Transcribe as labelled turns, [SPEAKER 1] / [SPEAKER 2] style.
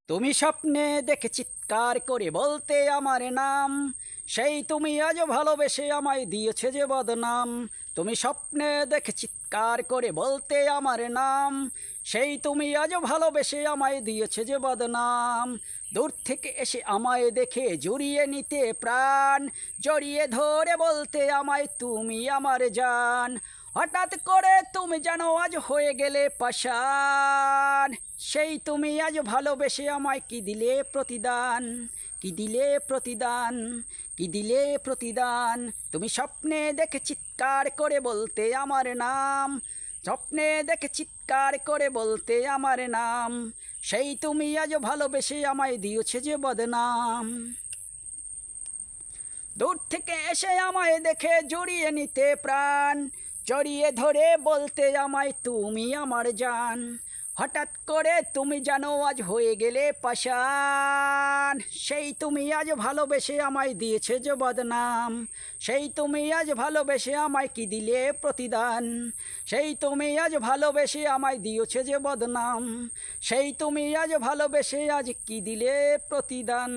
[SPEAKER 1] তুমি স্বপ্নে দেখে চিৎকার করে বলতে আমার নাম, সেই তুমি আজ ভালোবেসে আমায় দিয়েছে যে বদনাম। তুমি স্বপ্নে দেখে চিৎকার করে বলতে আমার নাম, সেই তুমি আজ ভালোবেসে আমায় দিয়েছে যে বদনাম। দূর থেকে এসে আমায় দেখে জড়িয়ে নিতে প্রাণ, জড়িয়ে ধরে বলতে আমায় তুমি আমার জান। হঠাৎ করে তুমি যেন আজ হয়ে গেলে পাষাণ, সেই তুমি আজ ভালোবেসে আমায় কি দিলে প্রতিদান, কি দিলে প্রতিদান, কি দিলে প্রতিদান। তুমি স্বপ্নে দেখে চিৎকার করে বলতে আমার নাম, স্বপ্নে দেখে চিৎকার করে বলতে আমার নাম, সেই তুমি আজ ভালোবেসে আমায় দিয়েছে যে বদনাম। দূর থেকে এসে আমায় দেখে জড়িয়ে নিতে প্রাণ, জড়িয়ে ধরে বলতে আমায় তুমি আমার জান। হঠাৎ করে তুমি জানো আজ হয়ে গেলে পাষাণ, সেই তুমি আজ ভালোবেসে আমায় দিয়েছে যে বদনাম। সেই তুমি আজ ভালোবেসে আমায় কি দিলে প্রতিদান, সেই তুমি আজ ভালোবেসে আমায় দিয়েছে যে বদনাম। সেই তুমি আজ ভালোবেসে আজ কি দিলে প্রতিদান।